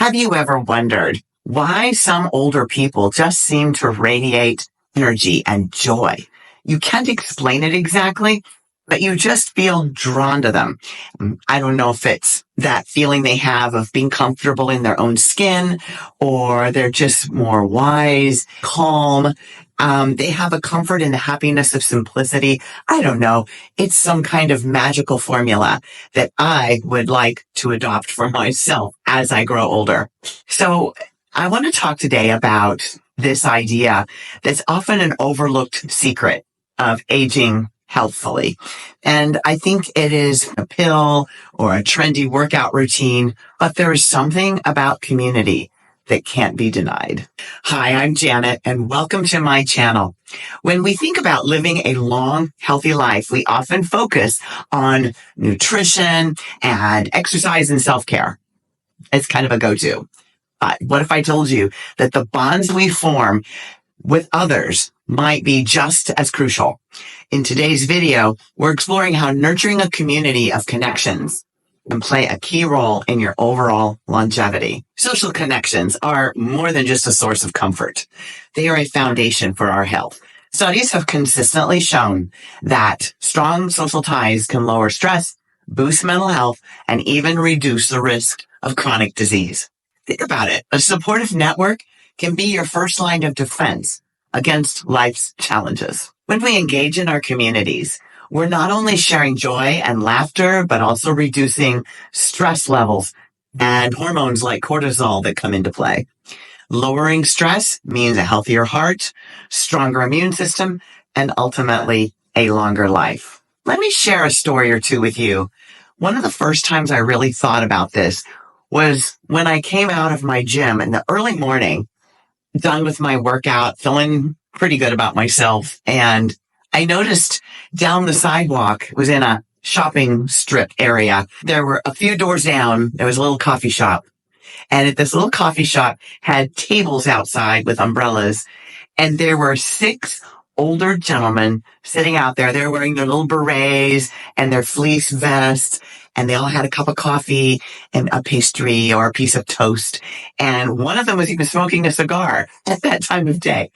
Have you ever wondered why some older people just seem to radiate energy and joy? You can't explain it exactly, but you just feel drawn to them. I don't know if it's that feeling they have of being comfortable in their own skin, or they're just more wise, calm. They have a comfort in the happiness of simplicity. I don't know. It's some kind of magical formula that I would like to adopt for myself as I grow older. So I want to talk today about this idea that's often an overlooked secret of aging healthfully. And I think it is a pill or a trendy workout routine, but there is something about community that can't be denied. Hi, I'm Janet, and welcome to my channel. When we think about living a long, healthy life, we often focus on nutrition and exercise and self-care. It's kind of a go-to. But what if I told you that the bonds we form with others might be just as crucial? In today's video, we're exploring how nurturing a community of connections can play a key role in your overall longevity. Social connections are more than just a source of comfort. They are a foundation for our health. Studies have consistently shown that strong social ties can lower stress, boost mental health, and even reduce the risk of chronic disease. Think about it. A supportive network can be your first line of defense against life's challenges. When we engage in our communities, we're not only sharing joy and laughter, but also reducing stress levels and hormones like cortisol that come into play. Lowering stress means a healthier heart, stronger immune system, and ultimately a longer life. Let me share a story or two with you. One of the first times I really thought about this was when I came out of my gym in the early morning, done with my workout, feeling pretty good about myself. And I noticed down the sidewalk, it was in a shopping strip area. There were a few doors down. There was a little coffee shop. And at this little coffee shop had tables outside with umbrellas. And there were 6 older gentlemen sitting out there. They were wearing their little berets and their fleece vests. And they all had a cup of coffee and a pastry or a piece of toast. And one of them was even smoking a cigar at that time of day.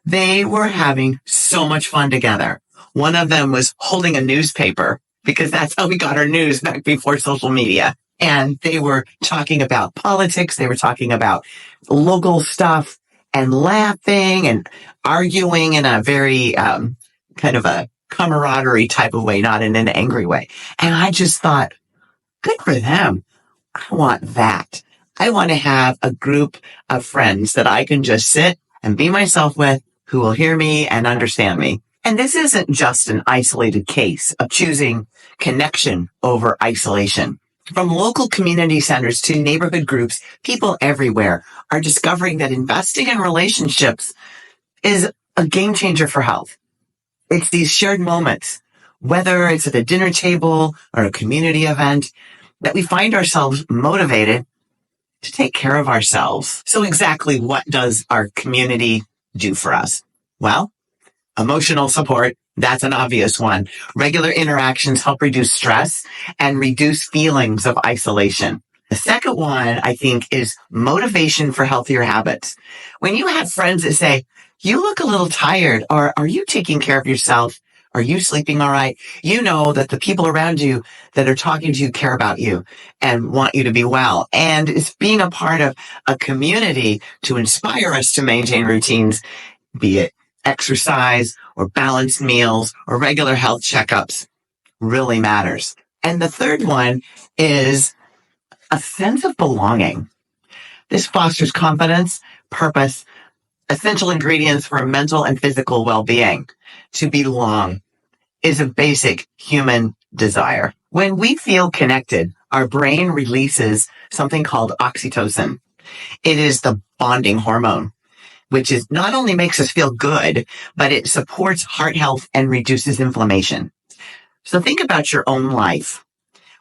They were having so much fun together. One of them was holding a newspaper because that's how we got our news back before social media. And they were talking about politics. They were talking about local stuff and laughing and arguing in a very kind of a camaraderie type of way, not in an angry way. And I just thought, good for them. I want that. I want to have a group of friends that I can just sit and be myself with, who will hear me and understand me. And this isn't just an isolated case of choosing connection over isolation. From local community centers to neighborhood groups, people everywhere are discovering that investing in relationships is a game changer for health. It's these shared moments, whether it's at a dinner table or a community event, that we find ourselves motivated to take care of ourselves. So exactly what does our community do for us? Well, emotional support, that's an obvious one. Regular interactions help reduce stress and reduce feelings of isolation. The second one, I think, is motivation for healthier habits. When you have friends that say, you look a little tired, or are you taking care of yourself? Are you sleeping all right? You know that the people around you that are talking to you care about you and want you to be well. And it's being a part of a community to inspire us to maintain routines, be it exercise or balanced meals or regular health checkups, really matters. And the third one is a sense of belonging. This fosters confidence, purpose, essential ingredients for mental and physical well-being. To belong is a basic human desire. When we feel connected, our brain releases something called oxytocin. It is the bonding hormone, which is not only makes us feel good, but it supports heart health and reduces inflammation. So think about your own life.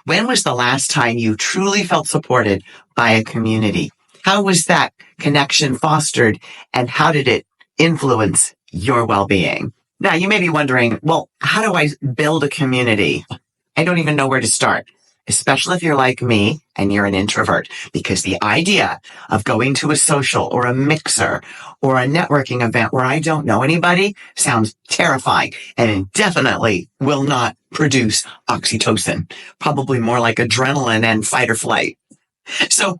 When was the last time you truly felt supported by a community? How was that connection fostered, and how did it influence your well-being? Now, you may be wondering, well, how do I build a community? I don't even know where to start. especially if you're like me and you're an introvert, because the idea of going to a social or a mixer or a networking event where I don't know anybody sounds terrifying, and it definitely will not produce oxytocin, probably more like adrenaline and fight or flight. So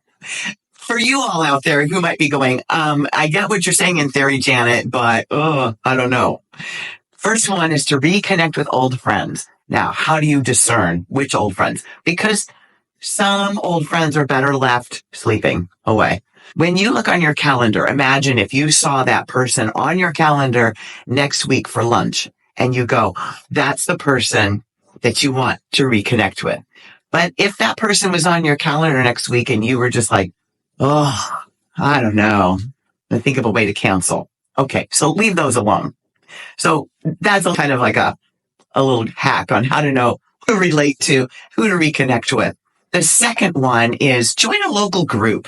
for you all out there who might be going, I get what you're saying in theory, Janet, but I don't know. First one is to reconnect with old friends. Now, how do you discern which old friends? Because some old friends are better left sleeping away. When you look on your calendar, imagine if you saw that person on your calendar next week for lunch and you go, that's the person that you want to reconnect with. But if that person was on your calendar next week and you were just like, oh, I don't know, I think of a way to cancel. Okay, so leave those alone. So that's kind of like a little hack on how to know who to relate to, who to reconnect with. The second one is join a local group,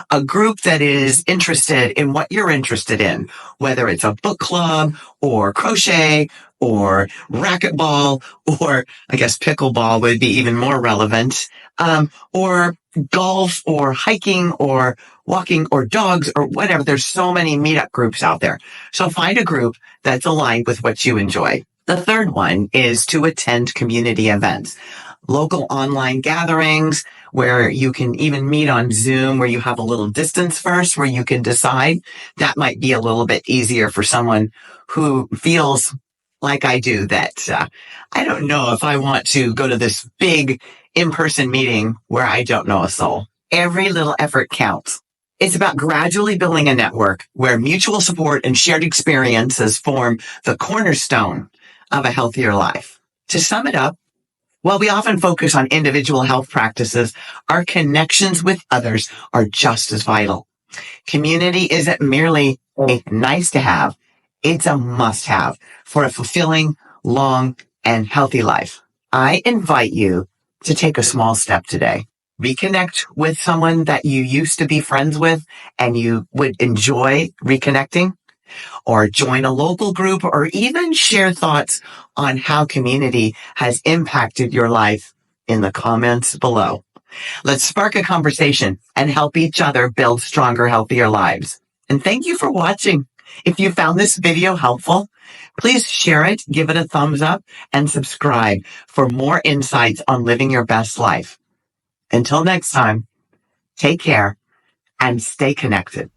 a group that is interested in what you're interested in, whether it's a book club or crochet or racquetball, or I guess pickleball would be even more relevant, or golf or hiking or walking or dogs or whatever. There's so many meetup groups out there. So find a group that's aligned with what you enjoy. The third one is to attend community events, local online gatherings where you can even meet on Zoom, where you have a little distance first, where you can decide. That might be a little bit easier for someone who feels like I do, that I don't know if I want to go to this big in-person meeting where I don't know a soul. Every little effort counts. It's about gradually building a network where mutual support and shared experiences form the cornerstone of a healthier life. To sum it up, while we often focus on individual health practices, our connections with others are just as vital. Community isn't merely a nice to have, it's a must have for a fulfilling, long, and healthy life. I invite you to take a small step today. Reconnect with someone that you used to be friends with and you would enjoy reconnecting, or join a local group, or even share thoughts on how community has impacted your life in the comments below. Let's spark a conversation and help each other build stronger, healthier lives. And thank you for watching. If you found this video helpful, please share it, give it a thumbs up, and subscribe for more insights on living your best life. Until next time, take care and stay connected.